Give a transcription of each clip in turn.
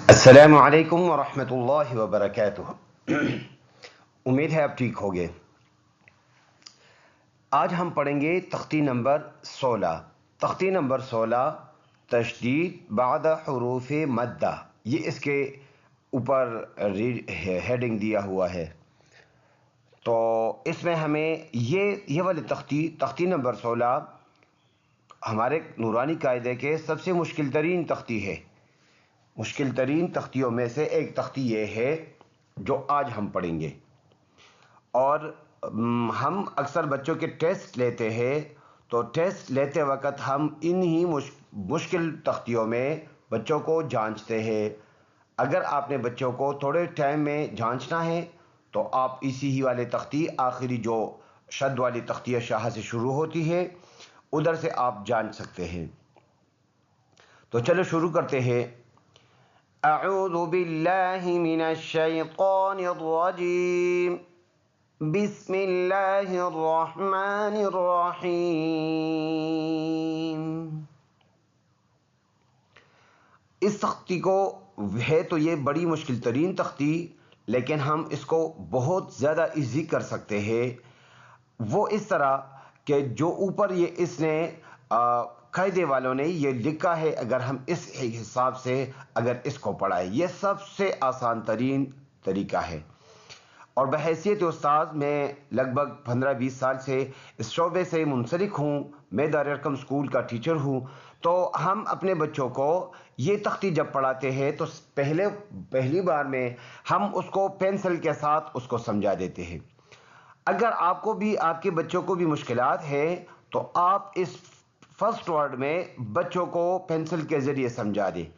السلام علیکم ورحمۃ اللہ وبرکاتہ۔ امید ہے آپ ٹھیک ہوگے۔ آج ہم پڑھیں گے تختی نمبر 16۔ تختی نمبر 16 تشدید بعد حروف مدہ، یہ اس کے اوپر ہیڈنگ دیا ہوا ہے۔ تو اس میں ہمیں یہ والی تختی نمبر 16 ہمارے نورانی قاعدے کے سب سے مشکل ترین تختی ہے۔ مشکل ترین تختیوں میں سے ایک تختی یہ ہے جو آج ہم پڑھیں گے۔ اور ہم اکثر بچوں کے ٹیسٹ لیتے ہیں، تو ٹیسٹ لیتے وقت ہم انہی مشکل تختیوں میں بچوں کو جانچتے ہیں۔ اگر آپ نے بچوں کو تھوڑے ٹائم میں جانچنا ہے تو آپ اسی ہی والے تختی، آخری جو شد والی تختی شاہ سے شروع ہوتی ہے، ادھر سے آپ جانچ سکتے ہیں۔ تو چلو شروع کرتے ہیں۔ اعوذ باللہ من الشیطان الرجیم، بسم اللہ الرحمن الرحیم۔ اس تختی کو ہے تو یہ بڑی مشکل ترین تختی، لیکن ہم اس کو بہت زیادہ ایزی کر سکتے ہیں۔ وہ اس طرح کہ جو اوپر یہ اس نے قاعدے والوں نے یہ لکھا ہے، اگر ہم اس حساب سے اگر اس کو پڑھائیں، یہ سب سے آسان ترین طریقہ ہے۔ اور بحیثیت استاذ میں لگ بھگ 15-20 سال سے اس شعبے سے منسلک ہوں، میں دارالارقم اسکول کا ٹیچر ہوں۔ تو ہم اپنے بچوں کو یہ تختی جب پڑھاتے ہیں تو پہلی بار میں ہم اس کو پینسل کے ساتھ اس کو سمجھا دیتے ہیں۔ اگر آپ کو بھی، آپ کے بچوں کو بھی مشکلات ہیں تو آپ اس فرسٹ ورڈ میں بچوں کو پینسل کے ذریعے سمجھا دیں۔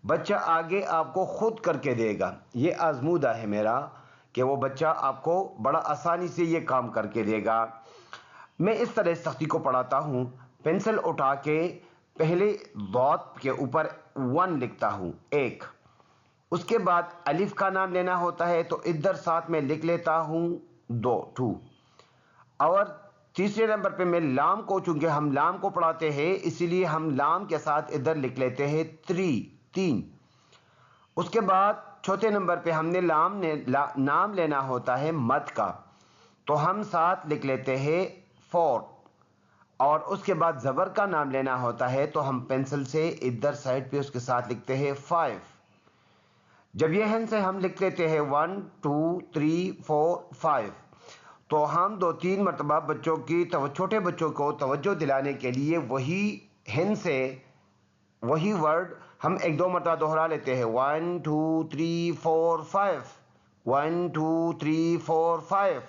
بچہ آگے آپ کو خود کر کے دے گا۔ یہ آزمودہ ہے میرا کہ وہ بچہ آپ کو بڑا آسانی سے یہ کام کر کے دے گا۔ میں اس طرح اس تختی کو پڑھاتا ہوں، پینسل اٹھا کے پہلے ضاد کے اوپر 1 لکھتا ہوں، 1۔ اس کے بعد الف کا نام لینا ہوتا ہے تو ادھر ساتھ میں لکھ لیتا ہوں 2۔ اور تیسرے نمبر پہ میں لام کو، چونکہ ہم لام کو پڑھاتے ہیں اسی لیے ہم لام کے ساتھ ادھر لکھ لیتے ہیں 3۔ اس کے بعد چوتھے نمبر پہ ہم نے نام لینا ہوتا ہے مد کا، تو ہم ساتھ لکھ لیتے ہیں 4۔ اور اس کے بعد زبر کا نام لینا ہوتا ہے تو ہم پینسل سے ادھر سائڈ پہ اس کے ساتھ لکھتے ہیں 5۔ جب یہ ہن سے ہم لکھ لیتے ہیں 1 2 3 4 5، تو ہم 2-3 مرتبہ بچوں کی چھوٹے بچوں کو توجہ دلانے کے لیے وہی ہن سے وہی ورڈ ہم 1-2 مرتبہ دہرا لیتے ہیں، 1 2 3 4 5، 1 2 3 4 5۔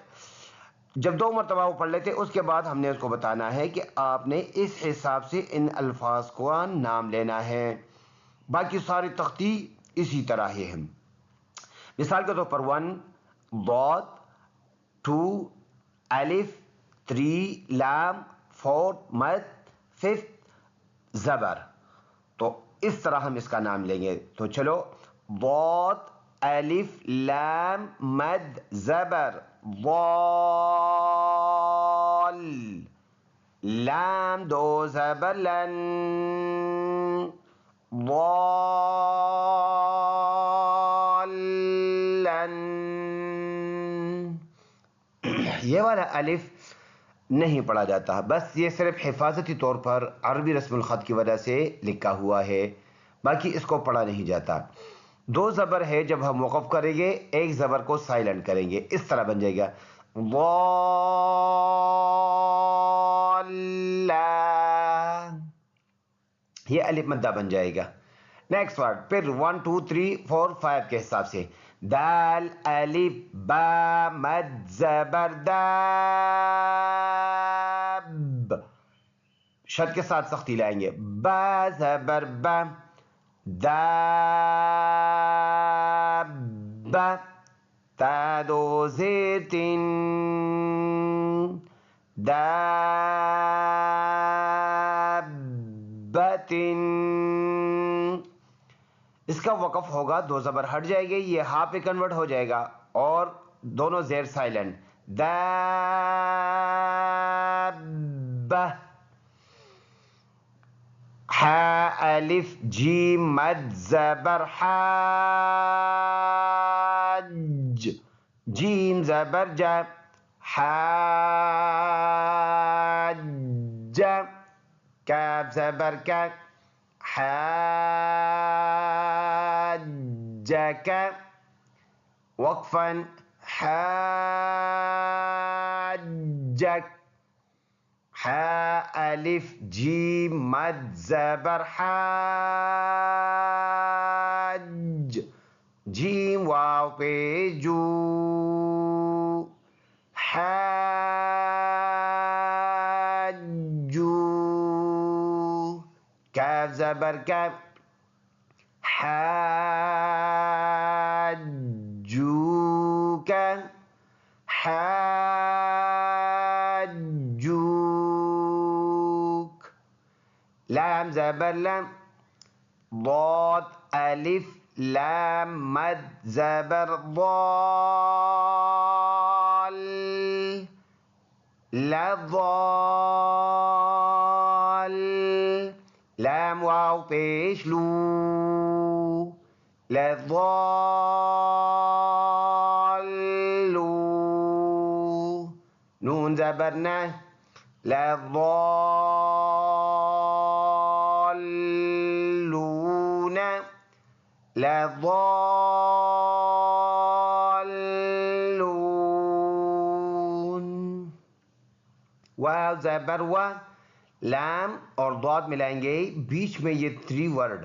جب 2 مرتبہ وہ پڑھ لیتے، اس کے بعد ہم نے اس کو بتانا ہے کہ آپ نے اس حساب سے ان الفاظ کو نام لینا ہے۔ باقی ساری تختی اسی طرح ہی ہے۔ مثال کے طور پر 1 ضاد، 2 الف، 3 لام، 4 مد، 5 زبر۔ تو اس طرح ہم اس کا نام لیں گے۔ تو چلو، ضاد الف لام مد زبر، ضال، لام 2 زبر لن، ضالن۔ یہ والا الف نہیں پڑھا جاتا، بس یہ صرف حفاظتی طور پر عربی رسم الخط کی وجہ سے لکھا ہوا ہے، باقی اس کو پڑھا نہیں جاتا۔ 2 زبر ہے، جب ہم وقف کریں گے 1 زبر کو سائلنٹ کریں گے، اس طرح بن جائے گا ضالہ، یہ الف مدہ بن جائے گا۔ نیکسٹ ورڈ پھر 1 2 3 4 5 کے حساب سے، دال الف با مد زبر داب، شد کے ساتھ سختی لائیں گے، با زبر با، داب، تا 2 زیر 3، دابتن۔ اس کا وقف ہوگا، 2 زبر ہٹ جائے گی، یہ ہا پہ کنورٹ ہو جائے گا اور دونوں زیر سائلنٹ، دابہ۔ حا الف جیم مد زبر حاج جیم زبر جا حاج کاف زبر کا حاجک وقفا حاجک حا الف جیم مد زبر حاج جیم واو پیش جو حاجو کاف زبر کاف حاجوک حاجوک لام زبر لام ضاد الف لام مد زبر ضال لضال لام واو پیش لو لضالو نون زبرنا لضالون لضالون واو زبر و لام اور ضاد ملائیں گے بیچ میں یہ 3 ورڈ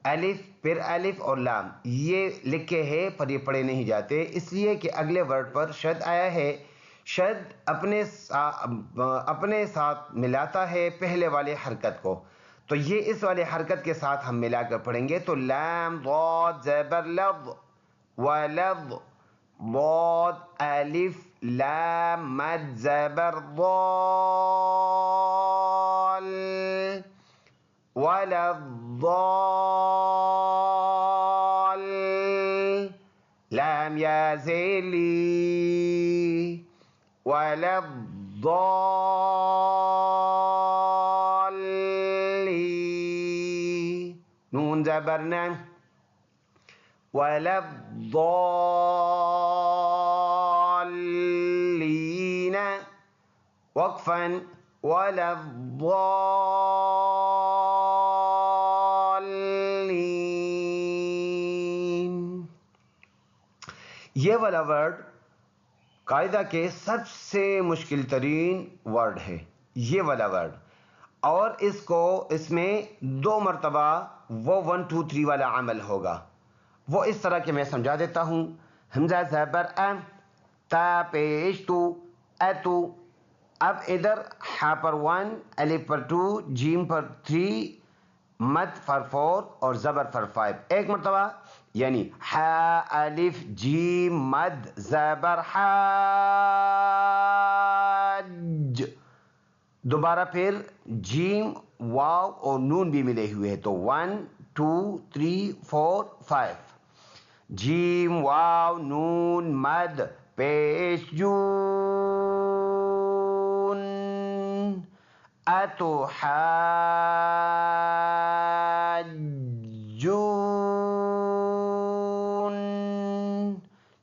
الف پھر الف اور لام یہ لکھے ہیں پر یہ پڑھے نہیں جاتے اس لیے کہ اگلے ورڈ پر شد آیا ہے شد اپنے ساتھ ملاتا ہے پہلے والے حرکت کو تو یہ اس والے حرکت کے ساتھ ہم ملا کر پڑھیں گے تو لام ضاد زبر لض ولض ضاد الف لام مد زبر ضال ولا الضال لام يا زيلي ولا الضالين نون زبرنا ولا الضالين وقفا ولا الضالين یہ والا ورڈ قاعدہ کے سب سے مشکل ترین ورڈ ہے یہ والا ورڈ اور اس میں 2 مرتبہ وہ 1 2 3 والا عمل ہوگا وہ اس طرح کہ میں سمجھا دیتا ہوں حمزہ زبر تا پیش تو اتو اب ادھر ہا پر 1 الف پر 2 جیم پر 3 مد پر 4 اور زبر پر 5 ایک مرتبہ یعنی ہا الف جیم مد زبر حاج دوبارہ پھر جیم واو اور نون بھی ملے ہوئے ہیں تو 1 2 3 4 5 جیم واو نون مد پیش جون اتو حاجون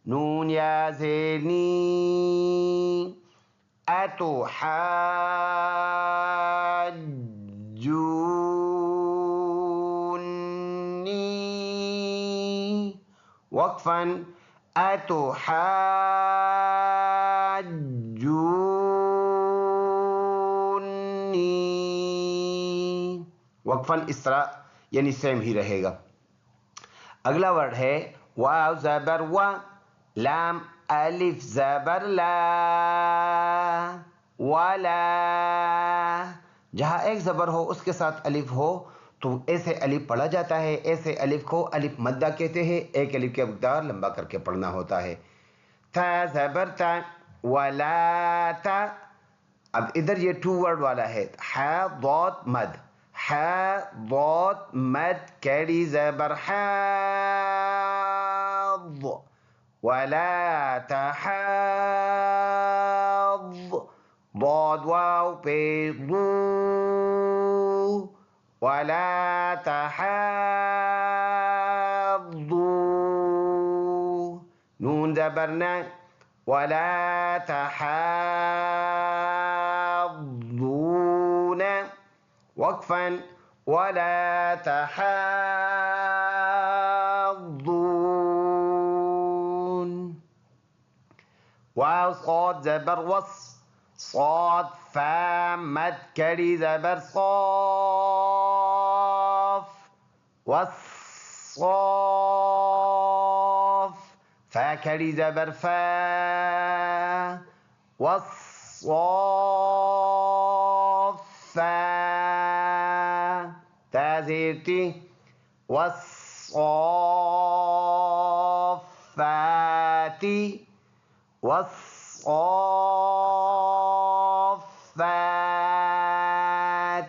نون یا زینی اتو حاجونی وقفا اتو حاجونی وقفا اس طرح یعنی سیم ہی رہے گا اگلا ورڈ ہے واو زبر و لام الف زبر لا ولا جہاں ایک زبر ہو اس کے ساتھ الف ہو تو ایسے الف پڑھا جاتا ہے ایسے الف کو الف مدہ کہتے ہیں ایک الف کے مقدار لمبا کر کے پڑھنا ہوتا ہے تا زبر تا ولا تا اب ادھر یہ 2 ورڈ والا ہے ہا ضاد مد ہا ضاد مد کیڑی زبر حاض ولا تحاض ضاد واو پہ ضو ولا تحاضوا نون زبرنا ولا تحاضون وقفا ولا تحاضون وصاد زبر وص صاد فا مد كري زبر صاف والصاف فا كري زبر فا والصافا تا زيرتي والصافات والصافات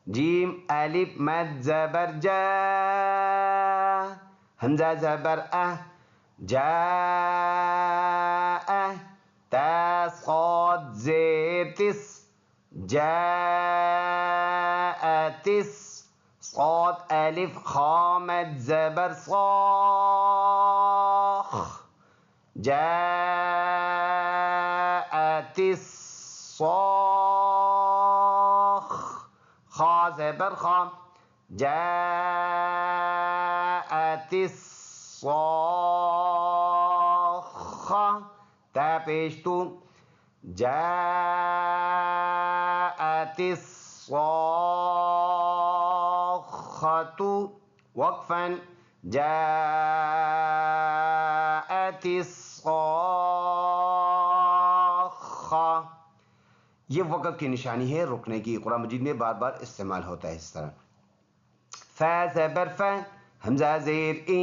جيم ألف مد زبر جا همزة زبر جاء تا صاد زير تس جاءتس صاد ألف خا مد زبر صاخ جاءت الصاخ خا زبر خا جاءت الصاخة تا پیشتو جاءت الصاخة وقفا جاءت الصاخة یہ وقف کی نشانی ہے رکنے کی قرآن مجید میں بار بار استعمال ہوتا ہے اس طرح فا زبر فا حمزہ زیر ای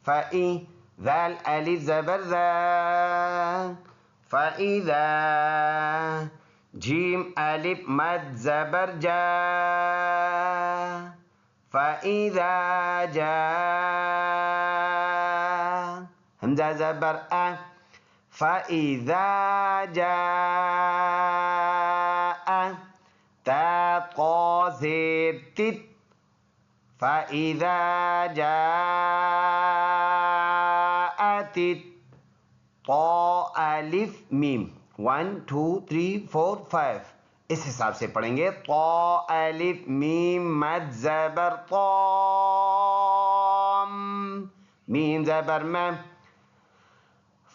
فا ای ذال الف زبر ذا فإذا جيم ألف مد زبر جا فإذا جاء همزة زبر فإذا جاء تا طا زير تت فإذا جاءت طا الف میم 1 2 3 4 5 اس حساب سے پڑھیں گے طا الف میم مد زبر طام میم زبر میم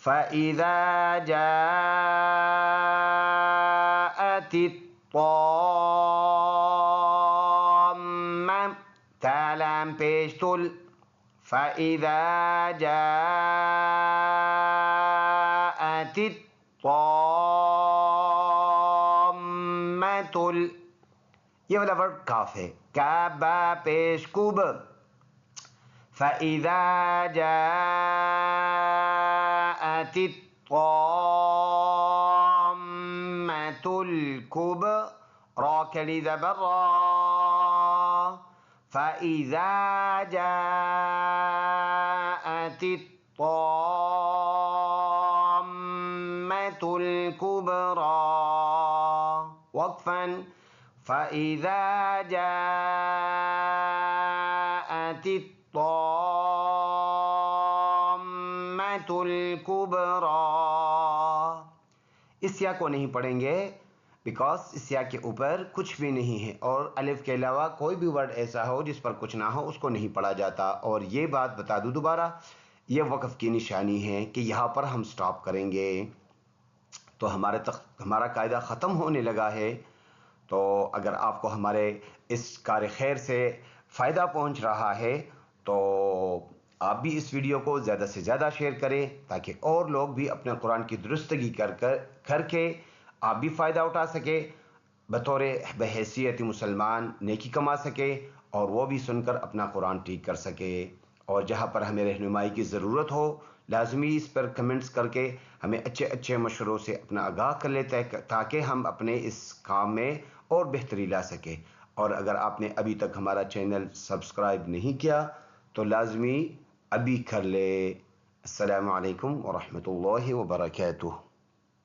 فإذا جاءت الطامة تا لام پیشتل فإذا جاءت الطامة یہ والا ورڈ کاف ہے کاف با پیش کوب فإذا جاءت الطامة الكبرى را کلی زبر را فإذا جاءت الطامة الكبرى وقفا فإذا جاءت الطامة الكبرى اس سیاق کو نہیں پڑھیں گے بیکاز اس سیاق کے اوپر کچھ بھی نہیں ہے اور الف کے علاوہ کوئی بھی ورڈ ایسا ہو جس پر کچھ نہ ہو اس کو نہیں پڑھا جاتا اور یہ بات بتا دوں دوبارہ یہ وقف کی نشانی ہے کہ یہاں پر ہم سٹاپ کریں گے تو ہمارا قاعدہ ختم ہونے لگا ہے تو اگر آپ کو ہمارے اس کار خیر سے فائدہ پہنچ رہا ہے تو آپ بھی اس ویڈیو کو زیادہ سے زیادہ شیئر کریں تاکہ اور لوگ بھی اپنے قرآن کی درستگی کر کے آپ بھی فائدہ اٹھا سکے بطور بحیثیت مسلمان نیکی کما سکے اور وہ بھی سن کر اپنا قرآن ٹھیک کر سکے اور جہاں پر ہمیں رہنمائی کی ضرورت ہو لازمی اس پر کمنٹس کر کے ہمیں اچھے اچھے مشوروں سے اپنا آگاہ کر لیتا ہے تاکہ ہم اپنے اس کام میں اور بہتری لا سکیں اور اگر آپ نے ابھی تک ہمارا چینل سبسکرائب نہیں کیا تو لازمی ابھی کر لے السلام علیکم ورحمۃ اللہ وبرکاتہ